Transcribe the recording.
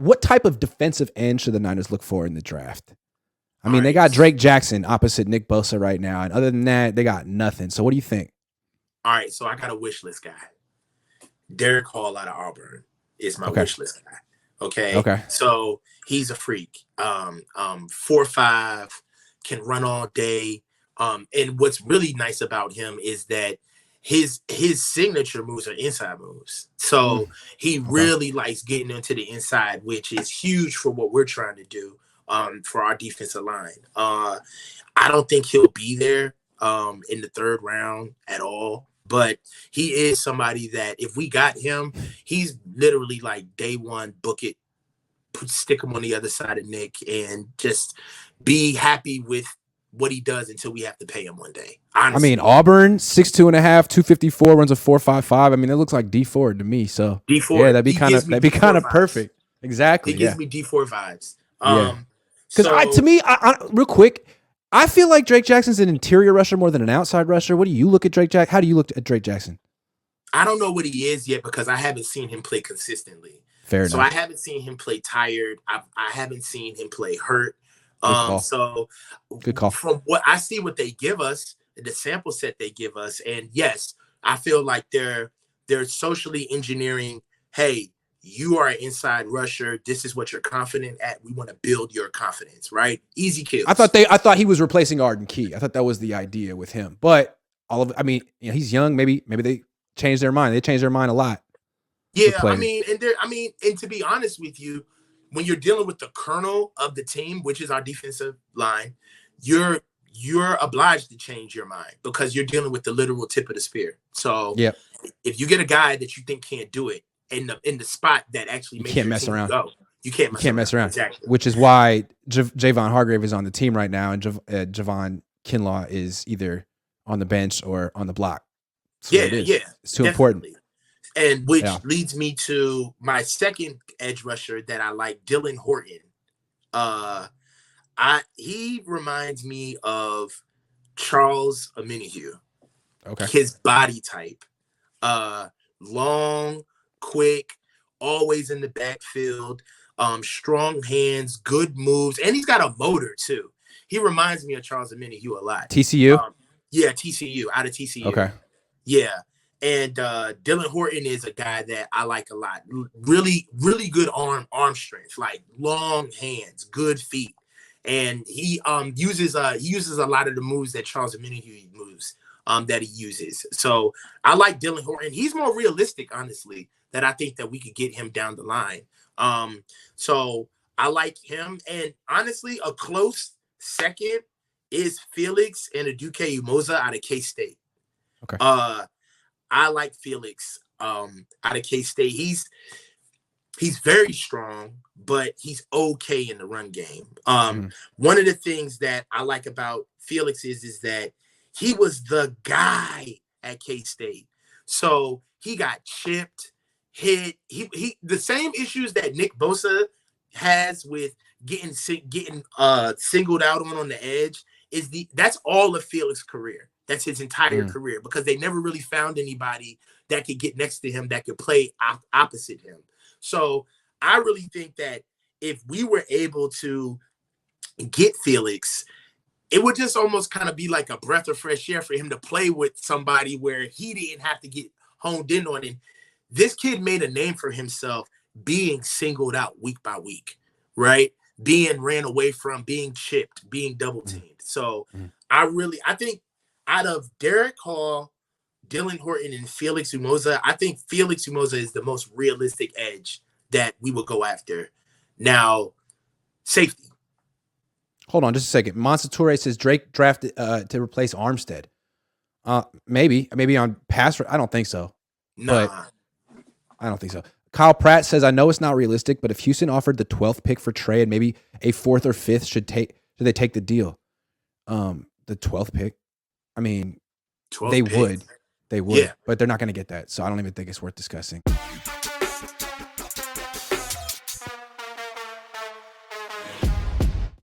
what type of defensive end should the Niners look for in the draft? I mean, they right. got Drake Jackson opposite Nick Bosa right now, and other than that, they got nothing. So what do you think? All right, so I got a wish list guy. Derek Hall out of Auburn is my Okay. wish list guy. Okay. Okay. So he's a freak. 4'5", can run all day. And what's really nice about him is that his signature moves are inside moves. So he really likes getting into the inside, which is huge for what we're trying to do for our defensive line. I don't think he'll be there in the third round at all. But he is somebody that if we got him, he's literally like day one, book it, stick him on the other side of Nick, and just be happy with what he does until we have to pay him one day. Honestly. I mean, Auburn, 6'2.5", 254, runs a 4.55. I mean, it looks like D4 to me. So D4, yeah, that'd be kind of perfect. Exactly. He gives me D4 vibes. Yeah. Because to me, real quick, I feel like Drake Jackson's an interior rusher more than an outside rusher. What do you look at Drake Jackson? How do you look at Drake Jackson? I don't know what he is yet because I haven't seen him play consistently. Fair enough. So I haven't seen him play tired. I haven't seen him play hurt. So good call. From what I see, what they give us, the sample set they give us, and yes, I feel like they're socially engineering. Hey, you are an inside rusher. This is what you're confident at. We want to build your confidence, right? Easy kills. I thought he was replacing Arden Key. I thought that was the idea with him. But he's young. Maybe they changed their mind. They changed their mind a lot. Yeah, and to be honest with you, when you're dealing with the kernel of the team, which is our defensive line, you're obliged to change your mind because you're dealing with the literal tip of the spear. So if you get a guy that you think can't do it in the spot that actually makes your team go, you can't mess around. Exactly. Which is why Javon Hargrave is on the team right now, and Javon Kinlaw is either on the bench or on the block. So it's too important. And which leads me to my second edge rusher that I like, Dylan Horton. He reminds me of Charles Omenihu. Okay. His body type. Long, quick, always in the backfield, strong hands, good moves, and he's got a motor too. He reminds me of Charles Omenihu a lot. TCU? TCU, out of TCU. Okay. Yeah. And Dylan Horton is a guy that I like a lot. Really, really good arm strength, like long hands, good feet. And he uses a lot of the moves that Charles Omenihu moves that he uses. So I like Dylan Horton. He's more realistic, honestly, that I think that we could get him down the line. So I like him. And honestly, a close second is Felix and Aduke Umoza out of K-State. Okay. I like Felix out of K-State. He's very strong, but he's okay in the run game. One of the things that I like about Felix is that he was the guy at K-State. So he got chipped, hit. He the same issues that Nick Bosa has with getting singled out on the edge that's all of Felix's career. That's his entire career because they never really found anybody that could get next to him that could play opposite him. So I really think that if we were able to get Felix, it would just almost kind of be like a breath of fresh air for him to play with somebody where he didn't have to get honed in on it. This kid made a name for himself being singled out week by week, right? Being ran away from, being chipped, being double teamed. So I think out of Derek Hall, Dylan Horton, and Felix Umoza, I think Felix Umoza is the most realistic edge that we will go after. Now, safety. Hold on just a second. Monster Toure says Drake drafted to replace Armstead. Maybe on pass. I don't think so. Nah. But I don't think so. Kyle Pratt says, I know it's not realistic, but if Houston offered the 12th pick for Trey and maybe a 4th or 5th, should they take the deal? The 12th pick? I mean, they would, yeah. but they're not going to get that. So I don't even think it's worth discussing.